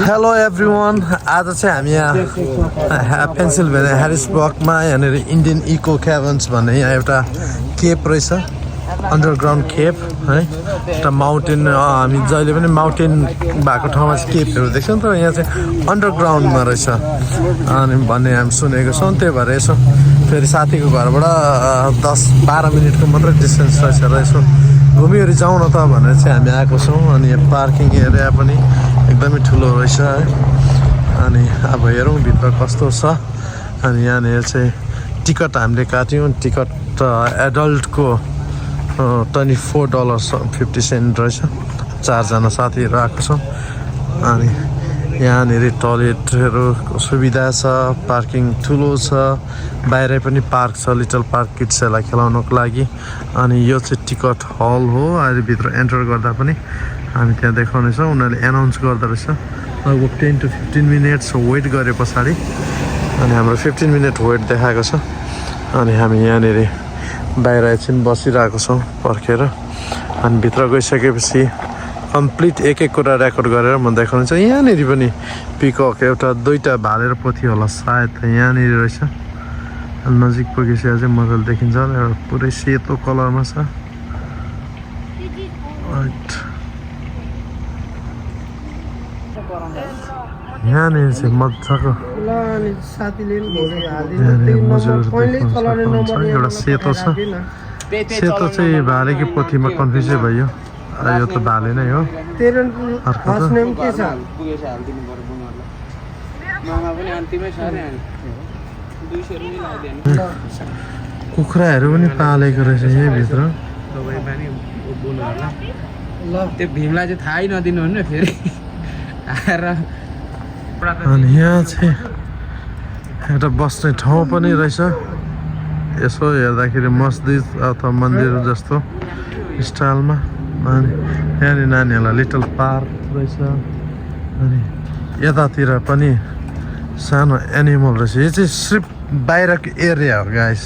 Hello everyone, आज चाहिँ हामी यहाँ पेन्सिल्भेनिया ह्यारिसबर्गमा यहाँनिर इन्डियन इको क्याभन्स भन्ने यहाँ एउटा केप रहेछ, अन्डरग्राउन्ड केप है। एउटा माउन्टेन, हामी जहिले पनि माउन्टेन भएको ठाउँमा चाहिँ केपहरू देख्छौँ, तर यहाँ चाहिँ अन्डरग्राउन्डमा रहेछ अनि भन्ने हामी सुनेको छौँ। त्यही भएर यसो फेरि साथीको घरबाट 10-12 मिनटको मात्रै डिस्टेन्स रहेछ र यसो घुमिवरि जाउँ न त भनेर चाहिँ हामी आएको छौँ। अनि यहाँ पार्किङ एरिया पनि एकदमै ठुलो रहेछ है। अनि अब हेरौँ भित्र कस्तो छ। अनि यहाँनिर चाहिँ टिकट हामीले काट्यौँ, टिकट एडल्टको $24.50 रहेछ। 4जना साथीहरू आएको छौँ। अनि यहाँनिर टोयलेटहरू सुविधा छ, पार्किङ ठुलो छ, बाहिरै पनि पार्क छ, लिटल पार्क किड्सहरूलाई खेलाउनको लागि। अनि यो चाहिँ टिकट हल हो। अहिले भित्र एन्टर गर्दा पनि हामी त्यहाँ देखाउनेछौँ, उनीहरूले एनाउन्स गर्दो रहेछ। लगभग 10 to 15 मिनट्स वेट गरे पछाडि अनि हाम्रो 15 मिनट वेट देखाएको छ। अनि हामी यहाँनिर बाहिर एकछिन बसिरहेको छौँ पर्खेर। अनि भित्र गइसकेपछि कम्प्लिट एक कुरा रेकर्ड गरेर म देखाउनेछु। यहाँनिर पनि पिकक एउटा 2टा भालेर पोथी होला सायद यहाँनिर रहेछ। नजिक पुगिसकेर चाहिँ मजाले देखिन्छ, एउटा पुरै सेतो कलरमा छ। यहाँनिर चाहिँ मजाको एउटा सेतो छ। सेतो चाहिँ भालेको पोथीमा कन्फ्युजै भयो। यो त भाले नै हो। कुखुराहरू पनि पालेको रहेछ यहीँभित्र। त्यो भीमलाई चाहिँ थाहै नदिनु भन्नु फेरि आएर। अनि यहाँ चाहिँ एउटा बस्ने ठाउँ पनि रहेछ। यसो हेर्दाखेरि मस्जिद अथवा मन्दिर जस्तो स्टाइलमा। अनि यहाँनिर नानीहरूलाई लिटल पार्क रहेछ। अनि यतातिर पनि सानो एनिमल रहेछ। यो चाहिँ सिर्फ बाहिरको एरिया हो गाइस।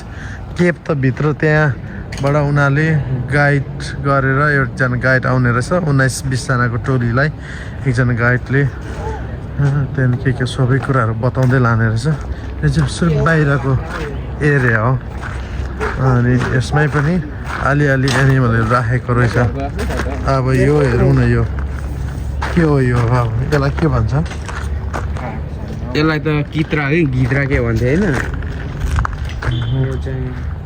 केप त भित्र त्यहाँबाट उनीहरूले गाइड गरेर एकजना गाइड आउने रहेछ। 19-20 जनाको टोलीलाई एकजना गाइडले त्यहाँदेखि के सबै कुराहरू बताउँदै लाने रहेछ। यो चाहिँ सिर्फ बाहिरको एरिया हो। अनि यसमै पनि अलिअलि एनिमलहरू राखेको रहेछ। अब यो हेरौँ न, यो के हो यो? अब यसलाई के भन्छ? यसलाई त कित्रा है, गिद्रा के भन्थे होइन?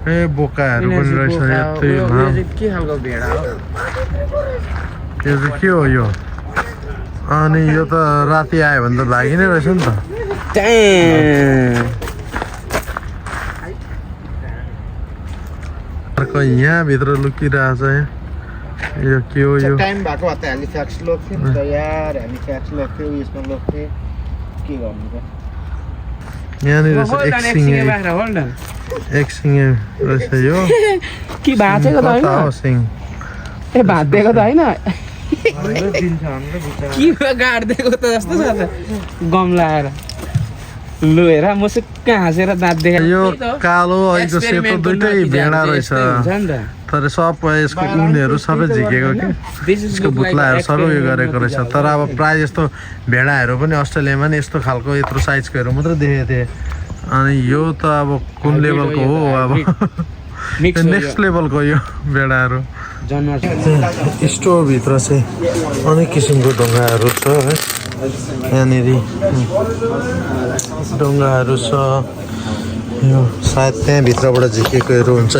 ए बोकाहरू पनि रहेछ। के खालको भेडा हो यो चाहिँ के हो यो? अनि यो त राति आयो भने त भागिने रहेछ नि त। अर्को यहाँभित्र लुकिरहेछ। यो के हो यो? टाइम भएको भए त हामी फ्याक्स लोग्थ्यौँ नि त यार। हामी फ्याक्स लोग्थ्यौँ, यसमा लोग्थ्यौँ। के गर्नु त? यहाँनिर एक सिङे रहेछ यो। कि भाँचेको त होइन? सिङ ए भाँचिदिएको त होइन? कि गाडिदिएको त जस्तो छ त गम लगाएर। लु हेर मुसुक्क हाँसेर दाँत देखाएर। यो कालो अहिलेको सेतो दुइटै भेडा रहेछ। तर सब यसको उनहरू सबै झिकेको कि यसको बुत्लाहरू सबै उयो गरेको रहेछ। तर अब प्रायः यस्तो भेडाहरू पनि अस्ट्रेलियामा नि यस्तो खालको यत्रो साइजकोहरू मात्रै देखेको थिएँ। अनि यो त अब कुन लेभलको हो? अब नेक्स्ट लेभलको यो भेडाहरू। स्टोरभित्र चाहिँ अनेक किसिमको ढुङ्गाहरू छ है। यहाँनिर ढुङ्गाहरू छ। यो सायद त्यहाँभित्रबाट झिकेकोहरू हुन्छ।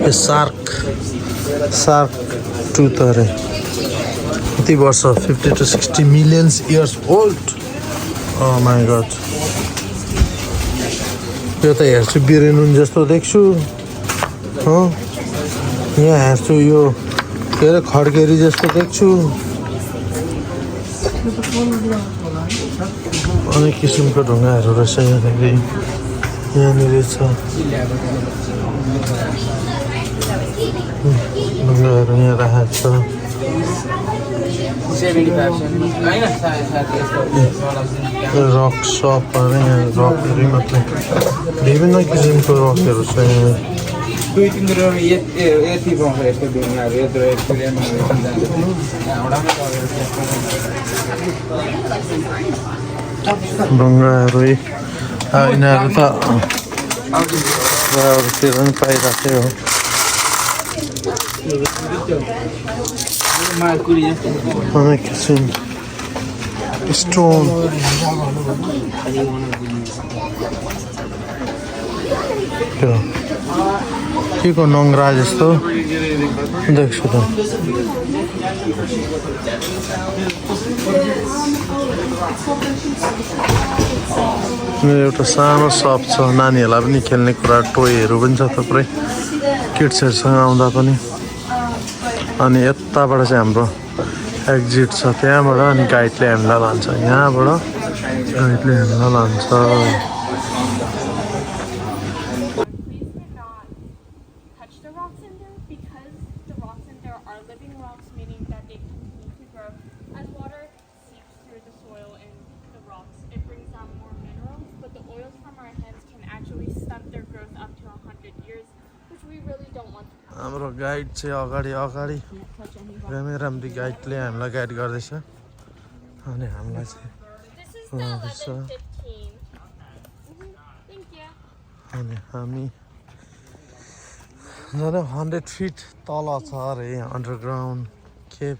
यो सार्क टुथ अरे कति वर्ष? 50 to 60 million years old। Oh my god। यो त हेर्छु बिरेनुन जस्तो देख्छु। यहाँ हेर्छु यो के अरे खड्केरी जस्तो देख्छु। अनेक किसिमको ढुङ्गाहरू रहेछ यहाँनिर छ ढुङ्गाहरू यहाँ राखेको छ 75 रक सप अरे यहाँ रकहरू मात्रै विभिन्न किसिमको रकहरू छ यहाँ दुई तीन यति पाउँछ यस्तो ढुङ्गाहरू यत्रो ढुङ्गाहरू यिनीहरू त अरूतिर पनि पाइरहेकै हो अनेक किसिम स्टोन त्यो के को नङ्ग्रा जस्तो देख्छु त मेरो एउटा सानो सप छ नानीहरूलाई पनि खेल्ने कुरा टोयहरू पनि छ थुप्रै किड्सहरूसँग आउँदा पनि अनि यताबाट चाहिँ हाम्रो एक्जिट छ त्यहाँबाट अनि गाइडले हामीलाई लान्छ यहाँबाट गाइडले हामीलाई लान्छ हाम्रो गाइड चाहिँ अगाडि राम्ररी गाइडले हामीलाई गाइड गर्दैछ अनि हामीलाई चाहिँ लाँदैछ अनि हामी झन् 100 फिट तल छ अरे यहाँ अन्डरग्राउन्ड केभ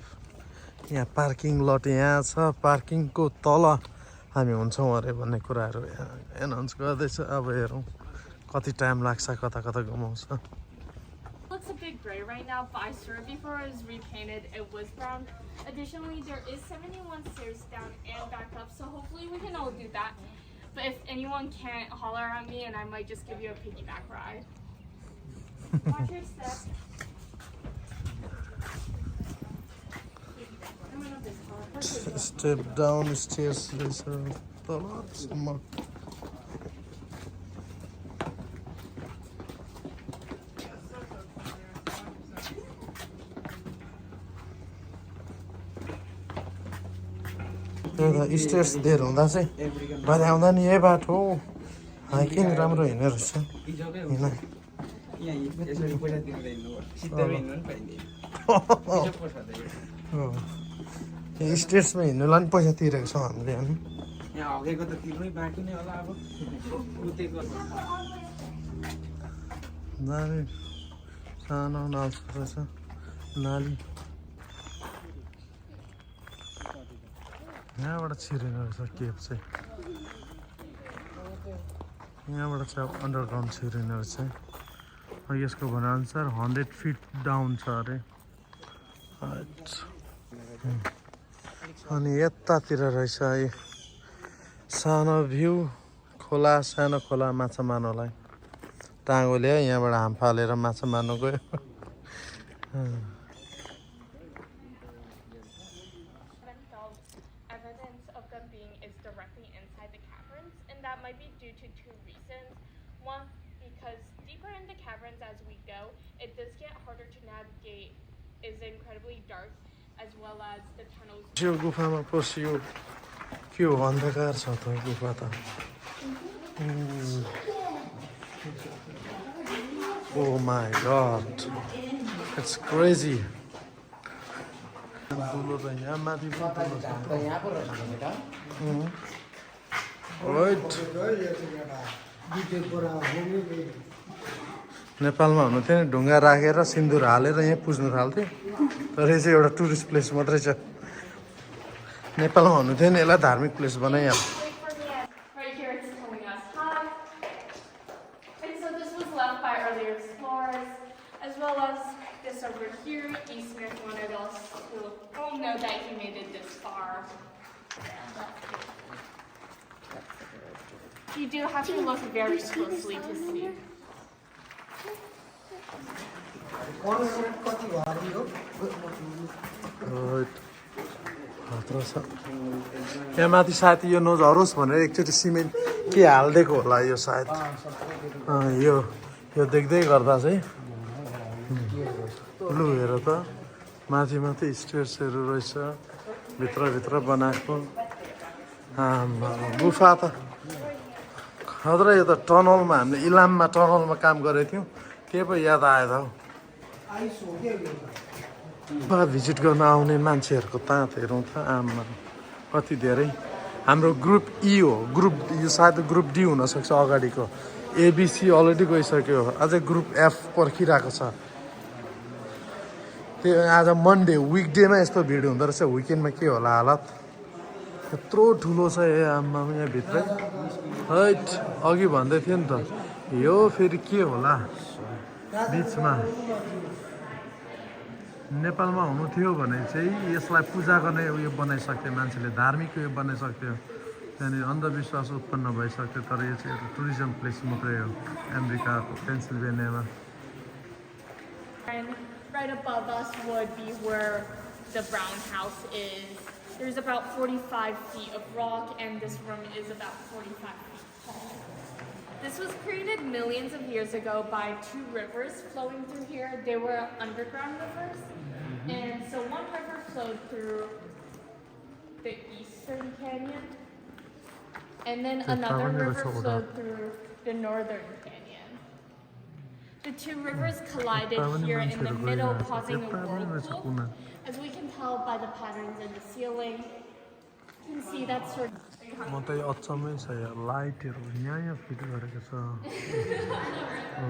यहाँ पार्किङ लट यहाँ छ पार्किङको तल हामी हुन्छौँ अरे भन्ने कुराहरू एनाउन्स गर्दैछ अब हेरौँ कति टाइम लाग्छ कता कता घुमाउँछ Looks a bit gray right now, but I swear before it was repainted, it was brown. Additionally, there is 71 stairs down and back up, so hopefully we can all do that. But if anyone can't, holler at me and I might just give you a piggyback ride. Watch your step. Step down stairs तल stairs दिएर हुँदा चाहिँ भरे आउँदा नि यही बाटो हो हाइकिङ राम्रो हिँड्ने रहेछ स्टेयर्समा हिँड्नुलाई पनि पैसा तिरेको छौँ हामीले अनि नाली सानो नाल्छ रहेछ नाली यहाँबाट छिरेन रहेछ केभ चाहिँ यहाँबाट चाहिँ अन्डरग्राउन्ड छिरेन रहेछ यसको भनाअनुसार 100 फिट डाउन छ अरे अनि यतातिर रहेछ है सानो भ्यू खोला सानो खोला माछा मार्नलाई टाँगोले यहाँबाट हाम फालेर माछा मार्नु गयो It does get harder to navigate, is incredibly dark, as well as the tunnels. यो गुफामा पसियो के हो अन्धकार छ त गुफा त Oh my god, it's crazy. Right. नेपालमा हुनु थियो नि ढुङ्गा राखेर सिन्दुर हालेर यहाँ पुज्नु थाल्थ्यो तर यो चाहिँ एउटा टुरिस्ट प्लेस मात्रै छ नेपालमा हुनु थियो नि यसलाई धार्मिक place बनाइहाल्छ Right here it's telling us hi. And so this was left by earlier explorers, as well as this over here. E. Smith wanted us to know that he made it this far. You do have to look very closely to see. Right. खतरा छ यहाँ माथि साथी यो नझरोस् भनेर एकचोटि cement के हालिदिएको होला यो सायद यो देख्दै गर्दा चाहिँ लु हेर त माथि माथि स्टेयर्सहरू रहेछ भित्र बनाएको गुफा त खतरा यो त टनलमा हामीले इलाममा टनलमा काम गरेको थियौँ के पो याद आयो त हौ भिजिट गर्न आउने मान्छेहरूको तात हेरौँ त आमा कति धेरै हाम्रो ग्रुप ई हो यो सायद ग्रुप डी हुनसक्छ अगाडिको एबिसी अलरेडी गइसक्यो अझै ग्रुप एफ पर्खिरहेको छ त्यो आज मन्डे विकडेमा यस्तो भिड हुँदो रहेछ विकेन्डमा के होला हालत यत्रो ठुलो छ आमा यहाँभित्र हैट अघि भन्दै थियो नि त यो फेरि के होला बिचमा नेपालमा हुनु थियो भने चाहिँ यसलाई पूजा गर्ने उयो बनाइसक्थ्यो मान्छेले धार्मिक उयो बनाइसक्थ्यो त्यहाँनिर अन्धविश्वास उत्पन्न भइसक्थ्यो तर यो चाहिँ एउटा टुरिज्म प्लेस मात्रै हो अमेरिकाको पेन्सिल्भेनियामा Right above us would be where the Brown house is. There's about 45 feet of rock and this room is about 45 feet tall. This was created millions of years ago by two rivers flowing through here. They were underground rivers. And so one river flowed through the Eastern Canyon. And then another river flowed through the Northern Canyon. The two rivers collided here in the middle, causing a whirlpool. As we can tell by the patterns in the ceiling, you can see that sort of... म त अचम्मै छ यहाँ लाइटहरू यहाँ fit गरेको छ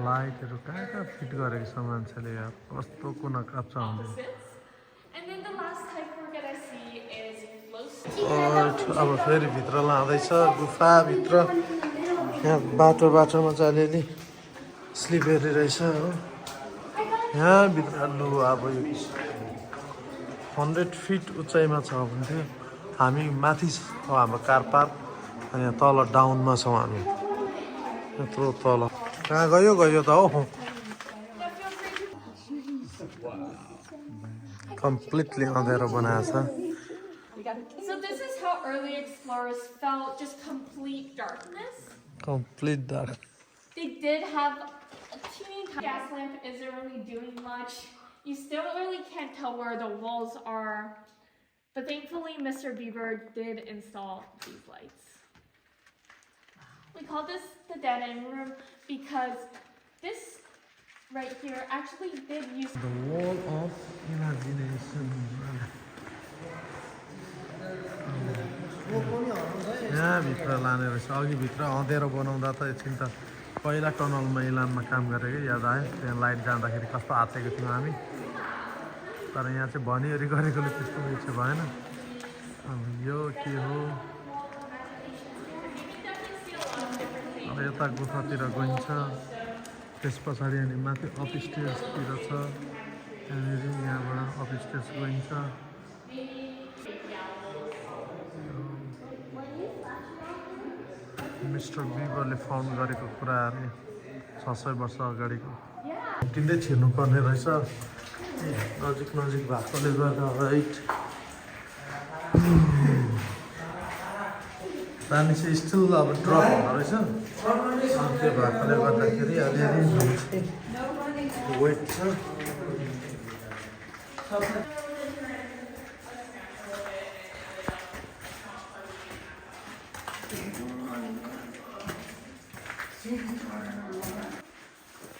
लाइटहरू कहाँ फिट गरेको छ मान्छेले यहाँ कस्तो कुना काप्चा हुँदैन And then the last type we're gonna see is अब फेरि भित्र लाँदैछ गुफाभित्र यहाँ बाटोमा चाहिँ अलिअलि स्लिपरी रहेछ हो यहाँभित्र लु अब यो 100 फिट उचाइमा छ भने थियो हामी माथि छ हाम्रो कार पार्क अनि यहाँ तल डाउनमा छौँ हामी यत्रो तल कहाँ गयो त हो कम्प्लिटली अँध्यारो बनाएको छ So this is how early explorers felt, just complete darkness. Complete dark. They did have a teeny tiny gas lamp isn't really doing much. You still really can't tell where the walls are. But thankfully, Mr. Bieber did install these lights. We call this the dining room because this right here actually did use The wall of imagination. यहाँभित्र लाने रहेछ अघिभित्र अँध्यारो बनाउँदा त एकछिन त पहिला टनलमा इलाममा काम गरेको याद आयो त्यहाँ लाइट जाँदाखेरि कस्तो आँचेको थियौँ हामी तर यहाँ चाहिँ भनिवरी गरेकोले त्यस्तो उयो चाहिँ भएन अब यो के हो अब यता गुफातिर गइन्छ त्यस पछाडि अनि माथि अप स्टेयर्सतिर छ त्यहाँनिर यहाँबाट अप स्टेयर्स गइन्छ मिस्टर बिबरले फाउन्ड गरेको कुराहरू 600 वर्ष अगाडिको किन्दै छिर्नुपर्ने रहेछ नजिक भएकोले गर्दा राइट पानी चाहिँ स्टिल अब ड्रप हुँदो रहेछ त्यो भएकोले गर्दाखेरि अलिअलि वेट छ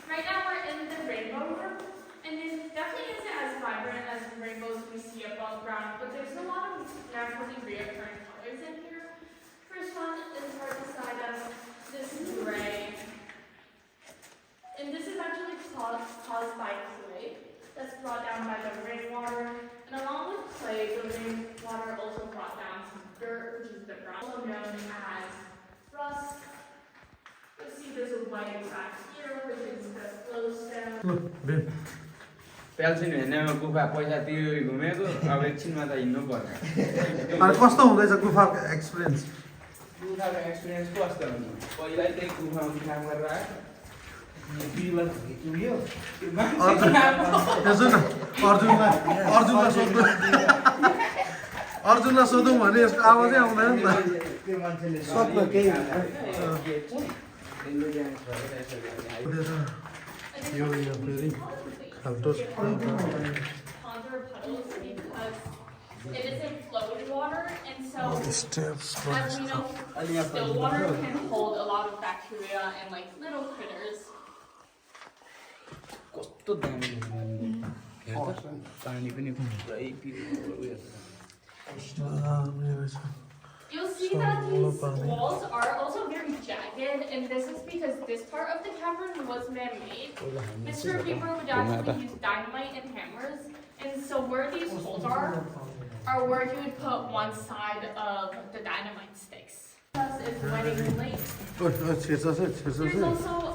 Right now we're in the rainbow room, and this definitely isn't as vibrant as the rainbows we see above ground, but there's a lot of naturally reoccurring colors in here. First one is right beside us, this gray. And this is actually caused by clay that's brought down by the rainwater. And along with clay, the rainwater also brought down some dirt, which is the brown, also known as rust. You'll see there's a white back here, which is the flowstone. Pencil हेर्नेमा गुफा पैसा तिरेर घुमेको अब एकछिनमा त हिँड्नु पर्छ अनि कस्तो हुँदैछ गुफाको एक्सपिरियन्स गुफाको एक्सपिरियन्स कस्तो हुन्छ पहिल्यै त्यही गुफामा काम गरेर अर्जुनलाई सोध्नु अर्जुनलाई सोधौँ भने यसको आवाजै आउँदैन नि त त्यो मान्छेले सबको केही यो यहाँ फेरि खाल्टो छ ponds or puddles because it is in flowing water, and so steps as we know, still water can hold a lot of bacteria and like little critters. कस्तो दामी हेर त पानी पनि पुरै पिरो उयो You'll see that these walls are also very jagged, and this is because this part of the cavern was man-made. Mr. Beaver would actually use dynamite and hammers, and so where these holes are where he would put one side of the dynamite sticks. Plus, it's Wedding Lake. There's also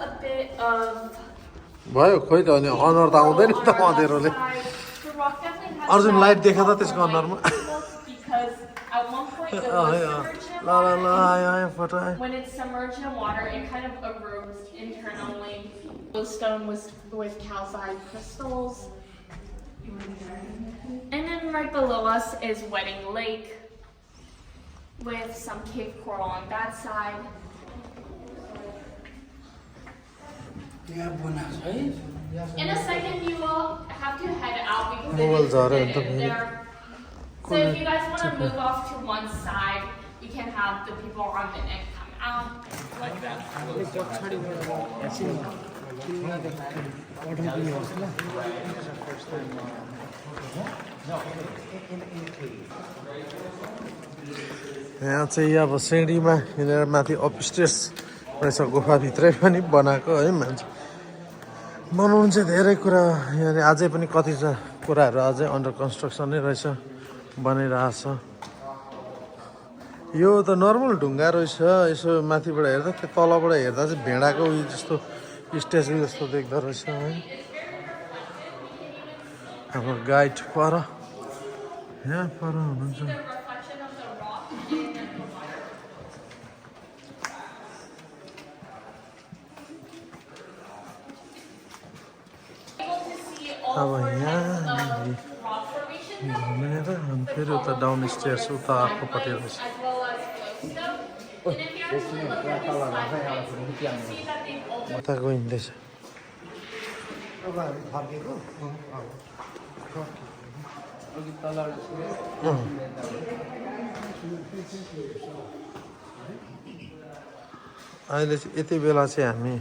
a bit of भयो खोइ त अनि अनुहार त आउँदैन नि त अँधेरोले the rock definitely has Arjun light देखा त that त्यसको अनुहारमा because at one point it was submerged in ल ल ल water. आयो आयो फोटो आयो When it's submerged in water, it kind of erodes internally. Stone was with calcite crystals. And then right below us is Wedding Lake with some cave coral on that side. यहाँ बनाएको छ है In a second, you will have to head out because Mobile it is zara forbidden enta bhai. there. So if you guys want to move off to one side, you can have the people on the end come out like that. यहाँ चाहिँ अब सिँढीमा हिँडेर माथि upstairs रहेछ गुफाभित्रै पनि बनाएको है मान्छे बनाउनु चाहिँ धेरै कुरा यहाँनिर अझै पनि कति कुराहरू अझै अन्डर कन्स्ट्रक्सन नै रहेछ बनिरहेछ यो त नर्मल ढुङ्गा रहेछ यसो माथिबाट हेर्दा त्यो तलबाट हेर्दा चाहिँ भेडाको उयो जस्तो स्ट्याचु जस्तो देख्दो रहेछ है हाम्रो गाइड पर यहाँ पर हुनुहुन्छ The reflection of the rock in the water. Able to see all अब four यहाँ types of rock formation now. घुमेर अनि फेरि उता डाउन स्टेयर्स उता अर्कोपट्टि रहेछ As well as glowstone. And if you actually look at these slides, you see that they've also उता गइँदैछ फर्केको अघि तल अहिले चाहिँ यति बेला चाहिँ हामी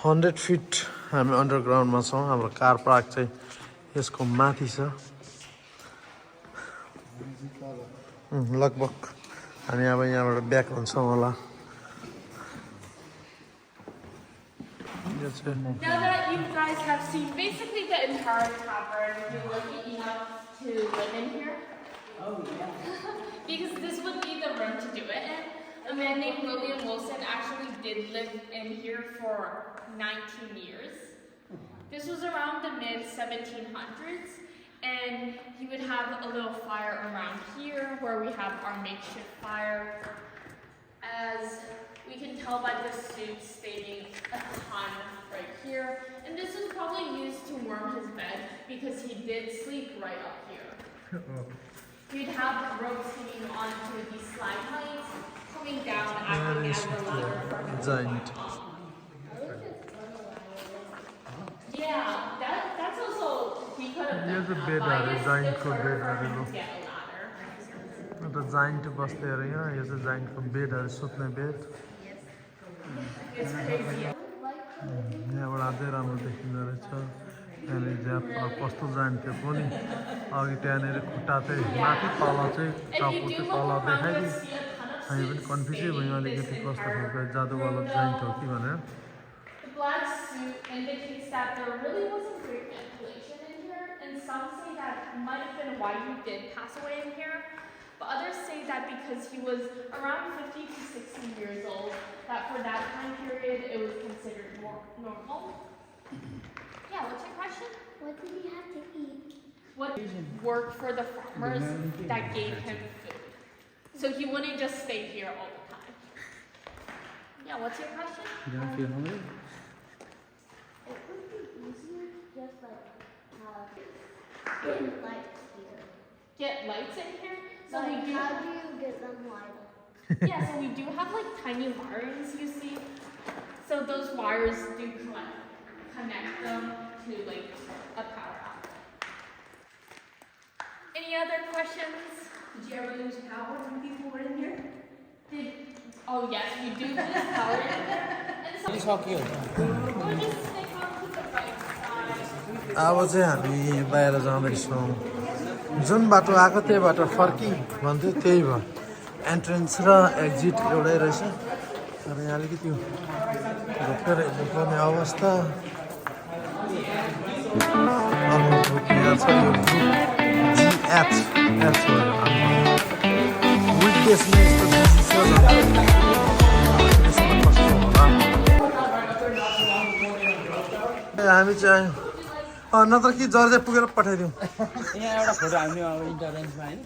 100 फिट हामी अन्डरग्राउन्डमा छौँ हाम्रो कार पार्क चाहिँ यसको माथि छ लगभग हामी अब यहाँबाट ब्याक हुन्छौँ होला यो चाहिँ Now that you guys have seen basically the entire cavern, you're lucky enough to live in here. Oh yeah. Because this would be the room to do it in. A man named William Wilson actually did live in here for 19 years. This was around the mid-1700s, and he would have a little fire around here where we have our makeshift fire. As we can tell by the soup staining a ton right here. And this was probably used to warm his bed because he did sleep right up here. He'd have ropes hanging onto these slide lights, coming down, acting as a ladder for him to giant. climb up. Yeah, that's also, we could have Here's done a that, bed, but I a guess giant it's foot bed, harder I for don't him know. to get a ladder. एउटा giant बस्दै अरे यहाँ यो चाहिँ जाइन्टको बेडहरू सुत्ने bed It's crazy. यहाँबाट अझै राम्रो देखिँदो रहेछ त्यहाँनिर ज्याप कस्तो जान्थ्यो पनि अघि त्यहाँनिर खुट्टा चाहिँ माथि तल चाहिँ If टाउको you do चाहिँ look तल around, देखाइदियो you'll see a ton of हामी पनि कन्फ्युजै भयौँ अलिकति कस्तो खालको जादुवाला जाइन्ट हो कि भनेर The black suit indicates that there really wasn't great ventilation in here, and some say that might have been why he did pass away in here. But others say that because he was around 50 to 60 years old, that for that time period it was considered more normal. Yeah, what's your question? What did he have to eat? What worked for the farmers that gave him food? So he wouldn't just stay here all the time. Yeah, what's your question? It would be easier just like have lights here. Get lights in here. So we do. How do you get them wider? Yeah, so we do have like tiny wires, you see. So those wires do connect them to like a power outlet. Any other questions? Did you ever lose power when people were in here? Oh yes, we do lose power in there. And so सक्यो we'll just stick on to the right side. अब चाहिँ हामी बाहिर जाँदैछौँ जुन बाटो आएको त्यही बाटो फर्की भन्थ्यो त्यही भयो एन्ट्रेन्स र एक्जिट एउटै रहेछ तर यहाँ अलिकति रोकेर हिँड्नुपर्ने अवस्था यहाँ छ यो GH विकडेसमा यस्तो बिजी छ यसमा कस्तो होला हामी चाहिँ नत्र कि जर्जे पुगेर पठाइदिउँ यहाँ एउटा फोटो हाल्ने अब इन्टरेन्समा होइन